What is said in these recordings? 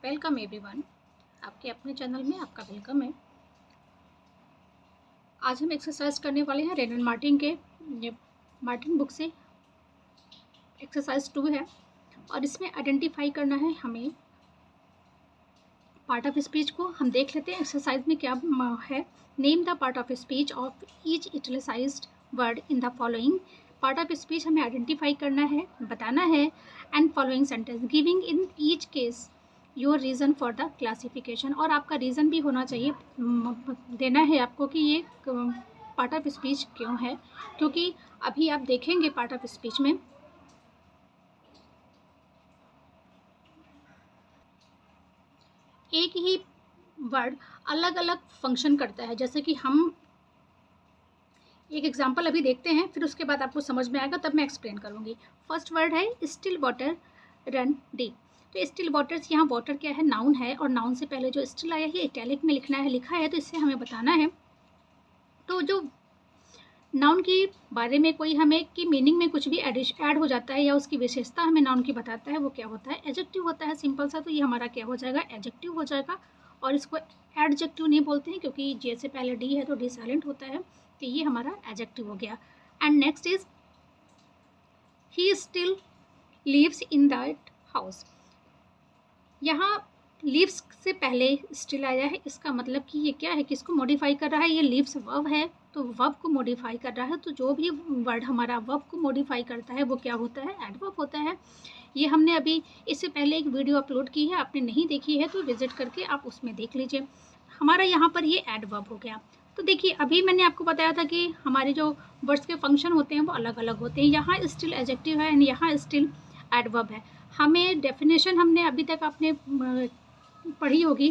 Welcome everyone. आपके अपने channel में आपका वेलकम है। आज हम एक्सरसाइज करने वाले हैं रेनन मार्टिन के मार्टिन बुक से। एक्सरसाइज 2 है और इसमें आइडेंटिफाई करना है हमें पार्ट ऑफ स्पीच को। हम देख लेते हैं एक्सरसाइज में क्या है। Name the part of speech of each italicised word in the following. Part of speech हमें आइडेंटिफाई करना है, बताना है। And following sentence giving in each case your reason for the classification. और आपका रीज़न भी होना चाहिए, देना है आपको कि ये पार्ट ऑफ स्पीच क्यों है, क्योंकि अभी आप देखेंगे पार्ट ऑफ स्पीच में एक ही वर्ड अलग अलग फंक्शन करता है। जैसे कि हम एक एग्जांपल अभी देखते हैं, फिर उसके बाद आपको समझ में आएगा, तब मैं एक्सप्लेन करूँगी। फर्स्ट वर्ड है स्टिल वाटर रन डीप। तो स्टिल वाटर्स, यहाँ वाटर क्या है, नाउन है, और नाउन से पहले जो स्टिल आया है इटैलिक में लिखा है, तो इससे हमें बताना है। तो जो नाउन के बारे में कोई हमें की मीनिंग में कुछ भी ऐड हो जाता है या उसकी विशेषता हमें नाउन की बताता है, वो क्या होता है, एडजेक्टिव होता है। सिंपल सा, तो ये हमारा क्या हो जाएगा, एडजेक्टिव हो जाएगा। और इसको एडजेक्टिव नहीं बोलते हैं क्योंकि जे से पहले डी है तो डी साइलेंट होता है, तो ये हमारा एडजेक्टिव हो गया। And next is he still lives in that house. यहाँ लिव्स से पहले स्टिल आया है, इसका मतलब कि ये क्या है, किसको मॉडिफाई कर रहा है, ये लिव्स वर्ब है तो वर्ब को मॉडिफाई कर रहा है। तो जो भी वर्ड हमारा वर्ब को मॉडिफाई करता है वो क्या होता है, एडवर्ब होता है। ये हमने अभी इससे पहले एक वीडियो अपलोड की है, आपने नहीं देखी है तो विजिट करके आप उसमें देख लीजिए। हमारा यहाँ पर ये एडवर्ब हो गया। तो देखिए, अभी मैंने आपको बताया था कि हमारे जो वर्ड्स के फंक्शन होते हैं वो अलग अलग होते हैं। यहाँ स्टिल एडजेक्टिव है एंड यहाँ स्टिल एडवर्ब है। हमें डेफिनेशन हमने अभी तक आपने पढ़ी होगी।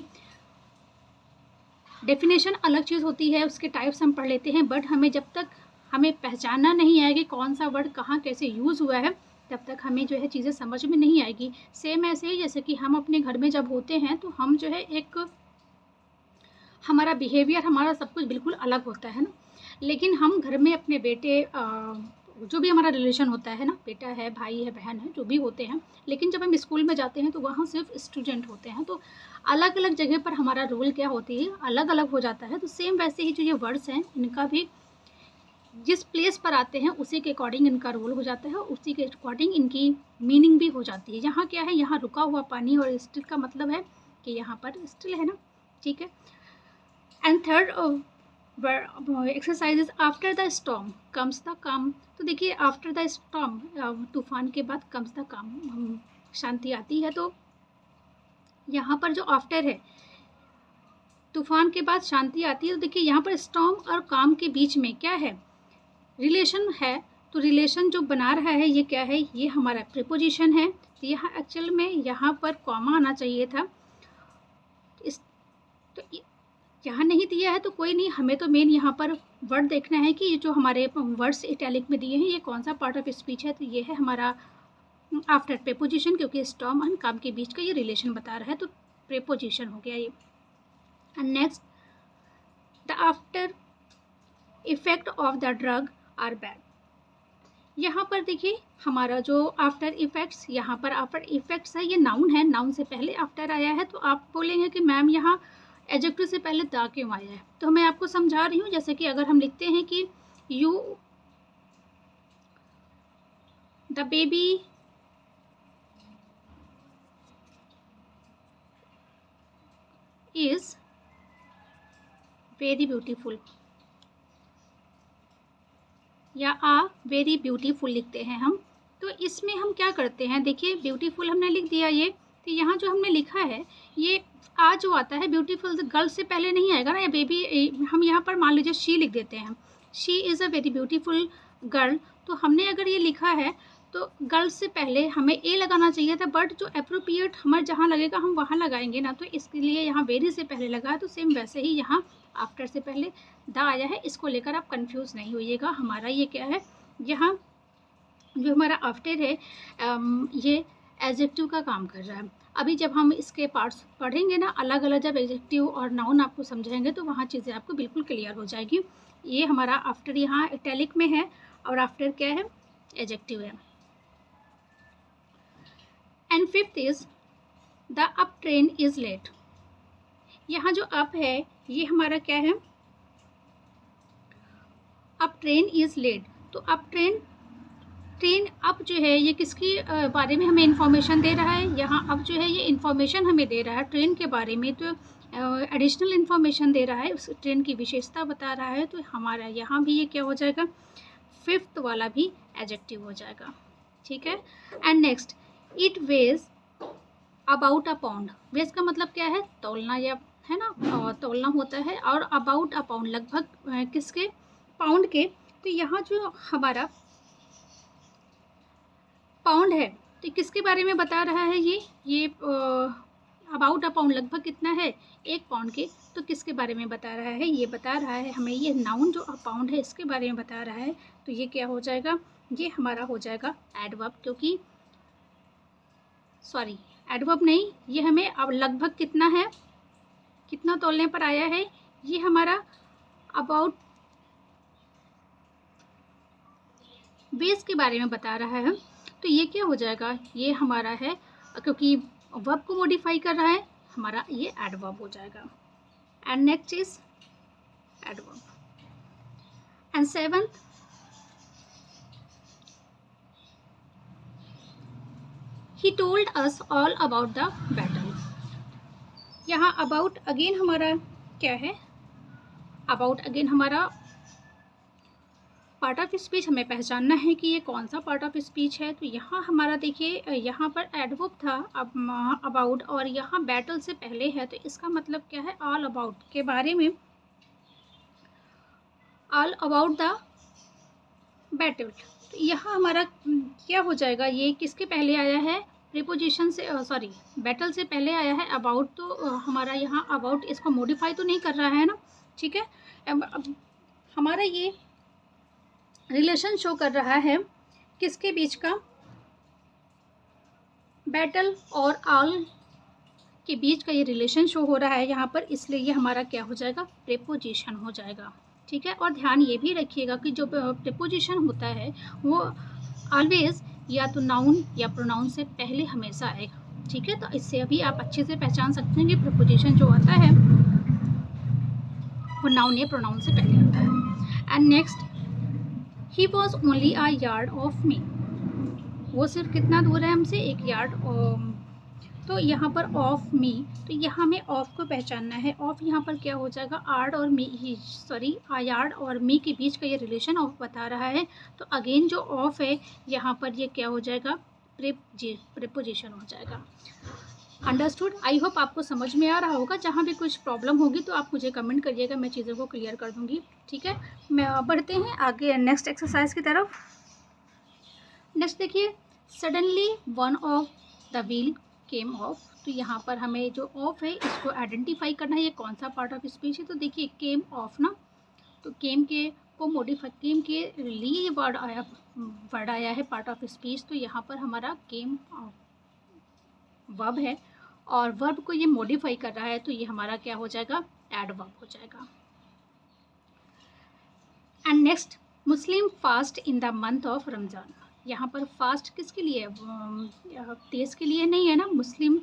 डेफिनेशन अलग चीज़ होती है, उसके टाइप्स हम पढ़ लेते हैं, बट हमें जब तक हमें पहचानना नहीं आएगी कौन सा वर्ड कहाँ कैसे यूज़ हुआ है, तब तक हमें जो है चीज़ें समझ में नहीं आएगी। सेम ऐसे ही जैसे कि हम अपने घर में जब होते हैं तो हम जो है एक हमारा बिहेवियर, हमारा सब कुछ बिल्कुल अलग होता है ना। लेकिन हम घर में अपने बेटे जो भी हमारा रिलेशन होता है ना, बेटा है, भाई है, बहन है, जो भी होते हैं, लेकिन जब हम स्कूल में जाते हैं तो वहाँ सिर्फ स्टूडेंट होते हैं, तो अलग अलग जगह पर हमारा रोल क्या होती है, अलग अलग हो जाता है। तो सेम वैसे ही जो ये वर्ड्स हैं, इनका भी जिस प्लेस पर आते हैं उसी के अकॉर्डिंग इनका रोल हो जाता है, उसी के अकॉर्डिंग इनकी मीनिंग भी हो जाती है। यहाँ क्या है, यहाँ रुका हुआ पानी, और स्टिल का मतलब है कि यहाँ पर स्टिल है ना, ठीक है। And third exercise after the storm comes the काम। तो देखिए, आफ्टर द स्टॉर्म, तूफान के बाद कम्स द काम, शांति आती है। तो यहाँ पर जो आफ्टर है, तूफान के बाद शांति आती है, तो देखिए यहाँ पर स्टॉर्म और काम के बीच में क्या है, रिलेशन है। तो रिलेशन जो बना रहा है ये क्या है, ये हमारा प्रीपोजिशन है। तो यहाँ एक्चुअल में यहाँ पर कॉमा आना चाहिए था, तो यहाँ नहीं दिया है तो कोई नहीं, हमें तो मेन यहाँ पर वर्ड देखना है कि ये जो हमारे वर्ड्स इटैलिक में दिए हैं ये कौन सा पार्ट ऑफ स्पीच है। तो ये है हमारा आफ्टर प्रीपोजिशन, क्योंकि स्टॉर्म एंड काम के बीच का ये रिलेशन बता रहा है, तो प्रीपोजिशन हो गया ये। And next, the after effect of the drug are bad. यहाँ पर देखिए हमारा जो आफ्टर इफेक्ट्स, यहाँ पर आफ्टर इफेक्ट्स है, ये नाउन है, नाउन से पहले आफ्टर आया है। तो आप बोलेंगे कि मैम यहाँ एडजेक्टिव से पहले द क्यों आया है, तो मैं आपको समझा रही हूँ। जैसे कि अगर हम लिखते हैं कि you the baby is very beautiful, या आ वेरी ब्यूटीफुल लिखते हैं हम। तो इसमें हम क्या करते हैं, देखिए ब्यूटीफुल हमने लिख दिया ये, तो यहाँ जो हमने लिखा है ये आ जो आता है ब्यूटीफुल गर्ल से पहले नहीं आएगा ना, या बेबी, हम यहाँ पर मान लीजिए शी लिख देते हैं, she is a very beautiful girl. तो हमने अगर ये लिखा है तो गर्ल से पहले हमें ए लगाना चाहिए था, बट जो अप्रोप्रिएट हमारे जहाँ लगेगा हम वहाँ लगाएंगे ना, तो इसके लिए यहाँ वेरी से पहले लगा। तो सेम वैसे ही यहाँ आफ्टर से पहले द आया है, इसको लेकर आप कंफ्यूज नहीं होइएगा। हमारा ये क्या है, यहाँ जो हमारा आफ्टर है ये एडजेक्टिव का काम कर रहा है। अभी जब हम इसके पार्ट्स पढ़ेंगे ना, अलग अलग जब एडजेक्टिव और नाउन आपको समझाएंगे तो वहाँ चीज़ें आपको बिल्कुल क्लियर हो जाएगी। ये हमारा आफ्टर यहाँ इटैलिक में है, और आफ्टर क्या है, एडजेक्टिव है। And fifth is the up train is late. यहाँ जो अप है ये हमारा क्या है, अप ट्रेन इज़ लेट। तो अप ट्रेन अप जो है ये किसकी बारे में हमें इंफॉर्मेशन दे रहा है, यहाँ अप जो है ये इंफॉर्मेशन हमें दे रहा है ट्रेन के बारे में, तो एडिशनल इंफॉर्मेशन दे रहा है, उस ट्रेन की विशेषता बता रहा है। तो हमारा यहाँ भी ये क्या हो जाएगा, फिफ्थ वाला भी एडजेक्टिव हो जाएगा, ठीक है। And next, it weighs about a pound. Weighs का मतलब क्या है, तौलना, या है ना, तौलना होता है। और अबाउट अ पाउंड लगभग किसके, पाउंड के। तो यहाँ जो हमारा पाउंड है तो किसके बारे में बता रहा है, ये अबाउट अ पाउंड लगभग कितना है, 1 पाउंड के। तो किसके बारे में बता रहा है, ये बता रहा है हमें, ये नाउन जो पाउंड है इसके बारे में बता रहा है। तो ये क्या हो जाएगा, ये हमारा हो जाएगा एडवर्ब, क्योंकि सॉरी एडवर्ब नहीं, ये हमें अब लगभग कितना है, कितना तोलने पर आया है, ये हमारा अबाउट बेस के बारे में बता रहा है। तो ये क्या हो जाएगा, ये हमारा है, क्योंकि वर्ब को मॉडिफाई कर रहा है, हमारा ये एडवर्ब हो जाएगा। And next is adverb. And seventh, he told us all about the battle. यहाँ अबाउट अगेन हमारा क्या है, अबाउट अगेन हमारा पार्ट ऑफ स्पीच, हमें पहचानना है कि ये कौन सा पार्ट ऑफ स्पीच है। तो यहाँ हमारा देखिए, यहाँ पर एडवर्ब था अब अबाउट, और यहाँ बैटल से पहले है, तो इसका मतलब क्या है, ऑल अबाउट के बारे में, ऑल अबाउट द बैटल। तो यहाँ हमारा क्या हो जाएगा, ये किसके पहले आया है, प्रीपोजिशन से, सॉरी बैटल से पहले आया है अबाउट। तो हमारा यहाँ अबाउट इसको मॉडिफाई तो नहीं कर रहा है ना, ठीक है। अब हमारा ये रिलेशन शो कर रहा है किसके बीच का, बैटल और ऑल के बीच का ये रिलेशन शो हो रहा है यहाँ पर, इसलिए ये हमारा क्या हो जाएगा, प्रीपोजिशन हो जाएगा, ठीक है। और ध्यान ये भी रखिएगा कि जो प्रीपोजिशन होता है वो ऑलवेज या तो नाउन या प्रोनाउन से पहले हमेशा आएगा, ठीक है। तो इससे अभी आप अच्छे से पहचान सकते हैं कि प्रीपोजिशन जो आता है वो नाउन या प्रोनाउन से पहले आता है। And next, he was only a yard of me. वो सिर्फ कितना दूर है हमसे, 1 यार्ड। तो यहाँ पर ऑफ मी, तो यहाँ में ऑफ को पहचानना है। ऑफ यहाँ पर क्या हो जाएगा, आर्ड और मी, सॉरी यार्ड और मी के बीच का ये रिलेशन ऑफ बता रहा है। तो अगेन जो ऑफ है यहाँ पर ये क्या हो जाएगा, प्रीपोजिशन हो जाएगा। अंडरस्टूड। आई होप आपको समझ में आ रहा होगा। जहाँ भी कुछ प्रॉब्लम होगी तो आप मुझे कमेंट करिएगा, मैं चीज़ों को क्लियर कर दूँगी, ठीक है। मैं बढ़ते हैं आगे नेक्स्ट एक्सरसाइज की तरफ। नेक्स्ट देखिए, suddenly one of the wheel came of. तो यहाँ पर हमें जो ऑफ है इसको आइडेंटिफाई करना है, ये कौन सा पार्ट ऑफ स्पीच है। तो देखिए केम ऑफ ना, तो केम के को मॉडिफाई, केम के लिए ये वर्ड आया है पार्ट ऑफ स्पीच। तो यहाँ पर हमारा केम वर्ब है और वर्ब को ये मॉडिफाई कर रहा है, तो ये हमारा क्या हो जाएगा, एडवर्ब हो जाएगा। And next, Muslim fast in the month of Ramzan. यहाँ पर फास्ट किसके लिए, तेज़ के लिए नहीं है ना। मुस्लिम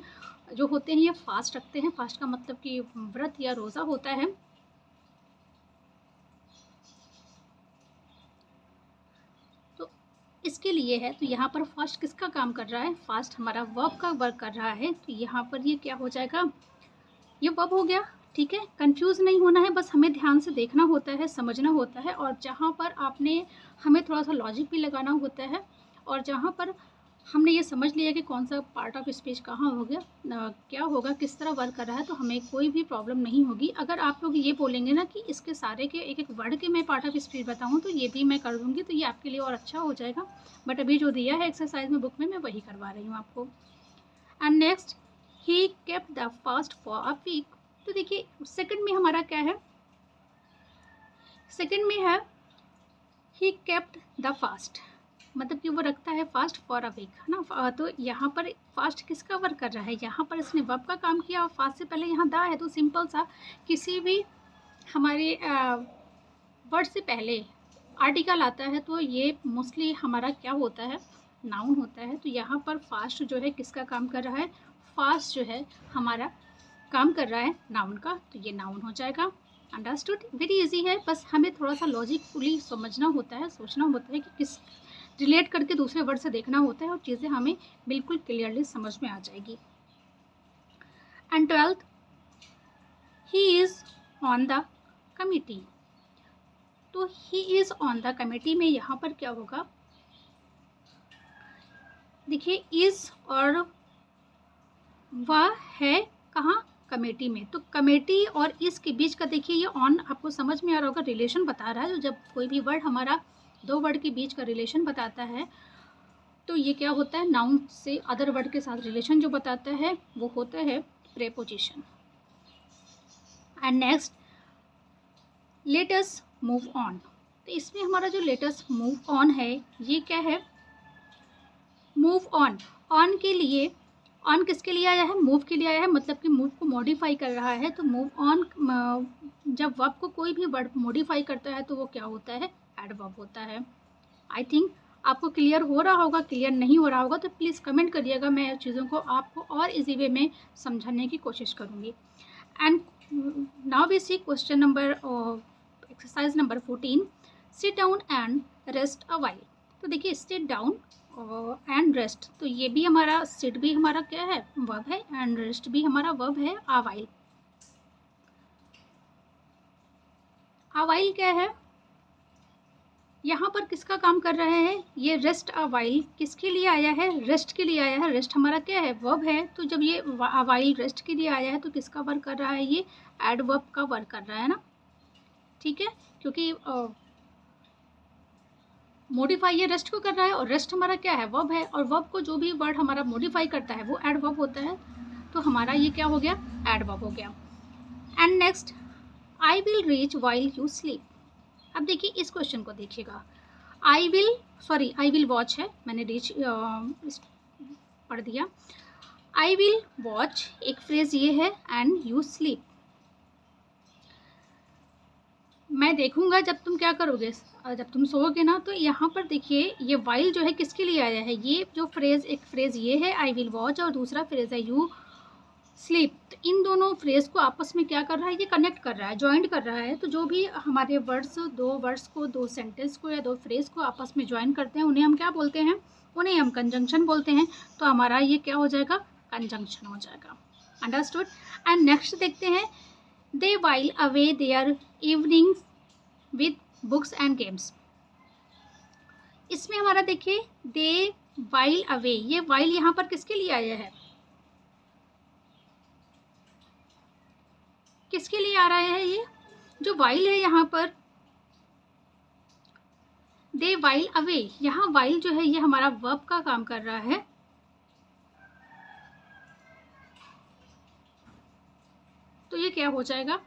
जो होते हैं ये फास्ट रखते हैं, फास्ट का मतलब कि व्रत या रोज़ा होता है। तो इसके लिए है, तो यहाँ पर फास्ट किसका काम कर रहा है, फास्ट हमारा वर्ब का वर्क कर रहा है। तो यहाँ पर ये क्या हो जाएगा, ये वर्ब हो गया, ठीक है। कंफ्यूज नहीं होना है, बस हमें ध्यान से देखना होता है, समझना होता है। और जहाँ पर आपने हमें थोड़ा सा लॉजिक भी लगाना होता है, और जहाँ पर हमने ये समझ लिया कि कौन सा पार्ट ऑफ स्पीच कहाँ हो गया, क्या होगा, किस तरह वर्क कर रहा है, तो हमें कोई भी प्रॉब्लम नहीं होगी। अगर आप लोग ये बोलेंगे ना कि इसके सारे के एक एक वर्ड के मैं पार्ट ऑफ स्पीच बताऊँ, तो ये भी मैं कर दूँगी, तो ये आपके लिए और अच्छा हो जाएगा। बट अभी जो दिया है एक्सरसाइज में बुक में, मैं वही करवा रही हूँ आपको। And next, he kept the fast for a week. तो देखिए सेकंड में हमारा क्या है, सेकंड में है ही केप्ट द फास्ट, मतलब कि वो रखता है फास्ट फॉर अ वीक, है ना। तो यहाँ पर फास्ट किसका वर्क कर रहा है, यहाँ पर इसने वर्ब का काम किया और फास्ट से पहले यहाँ दा है। तो सिंपल सा, किसी भी हमारे वर्ड से पहले आर्टिकल आता है तो ये मोस्टली हमारा क्या होता है, नाउन होता है। तो यहाँ पर फास्ट जो है किसका काम कर रहा है, फास्ट जो है हमारा काम कर रहा है नाउन का, तो ये नाउन हो जाएगा। अंडरस्टूड? वेरी इजी है, बस हमें थोड़ा सा लॉजिकफुली समझना होता है, सोचना होता है कि किस रिलेट करके दूसरे वर्ड से देखना होता है, और चीज़ें हमें बिल्कुल क्लियरली समझ में आ जाएगी। And 12th, he is on the committee. तो he is on the committee में यहाँ पर क्या होगा, देखिए इज़ और वह है कहाँ, कमेटी में। तो कमेटी और इसके बीच का देखिए ये ऑन आपको समझ में आ रहा होगा, रिलेशन बता रहा है। तो जब कोई भी वर्ड हमारा दो वर्ड के बीच का रिलेशन बताता है तो ये क्या होता है, नाउन से अदर वर्ड के साथ रिलेशन जो बताता है वो होता है preposition. And next, let us move on. तो इसमें हमारा जो लेट अस मूव ऑन है ये क्या है, मूव ऑन। ऑन के लिए, ऑन किसके लिए आया है, मूव के लिए आया है, मतलब कि मूव को मॉडिफाई कर रहा है। तो मूव ऑन, जब वर्ब को कोई भी वर्ड मॉडिफाई करता है तो वो क्या होता है, एडवर्ब होता है। आई थिंक आपको क्लियर हो रहा होगा, क्लियर नहीं हो रहा होगा तो प्लीज़ कमेंट करिएगा, मैं चीज़ों को आपको और इजी वे में समझाने की कोशिश करूँगी। And now we see question number, exercise number 14, sit down and rest a while. तो देखिए सिट डाउन एंड रेस्ट, तो ये भी हमारा सिट भी हमारा क्या है, वर्ब है, एंड रेस्ट भी हमारा वर्ब है। अ व्हाइल, अ व्हाइल क्या है, यहाँ पर किसका काम कर रहे हैं, ये रेस्ट अ व्हाइल किसके लिए आया है, रेस्ट के लिए आया है। रेस्ट हमारा क्या है, वर्ब है। तो जब ये अ व्हाइल रेस्ट के लिए आया है तो किसका वर्क कर रहा है, ये एडवर्ब का वर्क कर रहा है ना, ठीक है, क्योंकि मॉडिफाई ये रेस्ट को कर रहा है और रेस्ट हमारा क्या है, वर्ब है, और वर्ब को जो भी वर्ड हमारा मॉडिफाई करता है वो एडवर्ब होता है। तो हमारा ये क्या हो गया, एडवर्ब हो गया। And next, I will reach while you sleep. अब देखिए इस क्वेश्चन को देखिएगा, आई विल वॉच है, मैंने रीच पढ़ दिया। आई विल वॉच एक फ्रेज ये है, एंड यू स्लीप, मैं देखूंगा जब तुम क्या करोगे, जब तुम सोओगे ना। तो यहाँ पर देखिए ये वाइल जो है किसके लिए आया है, ये जो फ्रेज, एक फ्रेज ये है आई विल वॉच और दूसरा फ्रेज है यू स्लीप। तो इन दोनों फ्रेज को आपस में क्या कर रहा है, ये कनेक्ट कर रहा है, ज्वाइंट कर रहा है। तो जो भी हमारे वर्ड्स, दो वर्ड्स को, दो सेंटेंस को या दो फ्रेज को आपस में ज्वाइन करते हैं उन्हें हम क्या बोलते हैं, उन्हें हम कंजंक्शन बोलते हैं। तो हमारा ये क्या हो जाएगा, कंजंक्शन हो जाएगा। अंडरस्टूड? एंड नेक्स्ट देखते हैं, they while away their evenings with books and games. इसमें हमारा देखिए दे वाइल अवे, ये वाइल यहाँ पर किसके लिए आया है, किसके लिए आ रहा है, ये जो वाइल है यहाँ पर, दे वाइल अवे, यहाँ वाइल जो है ये हमारा वर्ब का काम कर रहा है। तो ये क्या हो जाएगा,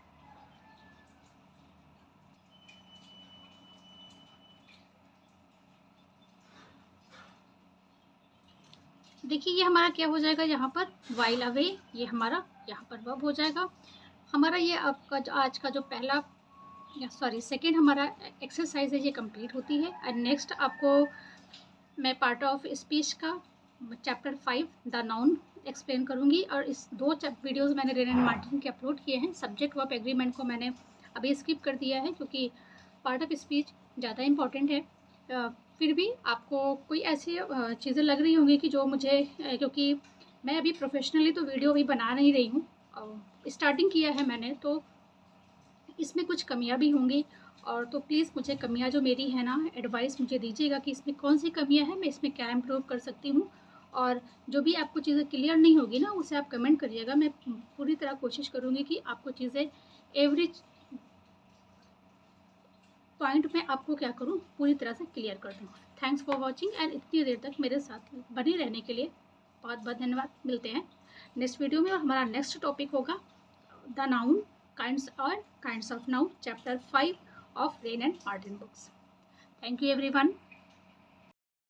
देखिए ये हमारा क्या हो जाएगा, यहाँ पर वाइल अवे, ये हमारा यहाँ पर वर्ब हो जाएगा। हमारा ये आपका आज का जो पहला सेकेंड हमारा एक्सरसाइज है ये कंप्लीट होती है। एंड नेक्स्ट आपको मैं पार्ट ऑफ स्पीच का चैप्टर 5 द नाउन एक्सप्लेन करूँगी। और इस दो वीडियोज़ मैंने रेन एंड मार्टिन के अपलोड किए हैं। सब्जेक्ट वर्ब एग्रीमेंट को मैंने अभी स्किप कर दिया है क्योंकि पार्ट ऑफ स्पीच ज़्यादा इम्पॉर्टेंट है। फिर भी आपको कोई ऐसी चीज़ें लग रही होंगी कि जो मुझे, क्योंकि मैं अभी प्रोफेशनली तो वीडियो अभी बना नहीं रही हूँ, स्टार्टिंग किया है मैंने, तो इसमें कुछ कमियां भी होंगी। और तो प्लीज़ मुझे कमियां जो मेरी है ना, एडवाइस मुझे दीजिएगा कि इसमें कौन सी कमियां हैं, मैं इसमें क्या इम्प्रूव कर सकती हूँ। और जो भी आपको चीज़ें क्लियर नहीं होगी ना उसे आप कमेंट करिएगा, मैं पूरी तरह कोशिश करूँगी कि आपको चीज़ें एवरी पॉइंट में आपको क्या करूँ, पूरी तरह से क्लियर कर दूँ। थैंक्स फॉर वॉचिंग एंड इतनी देर तक मेरे साथ बने रहने के लिए बहुत बहुत धन्यवाद। मिलते हैं नेक्स्ट वीडियो में और हमारा नेक्स्ट टॉपिक होगा the noun kinds of noun, chapter 5 of Rain and Martin books. Thank you everyone.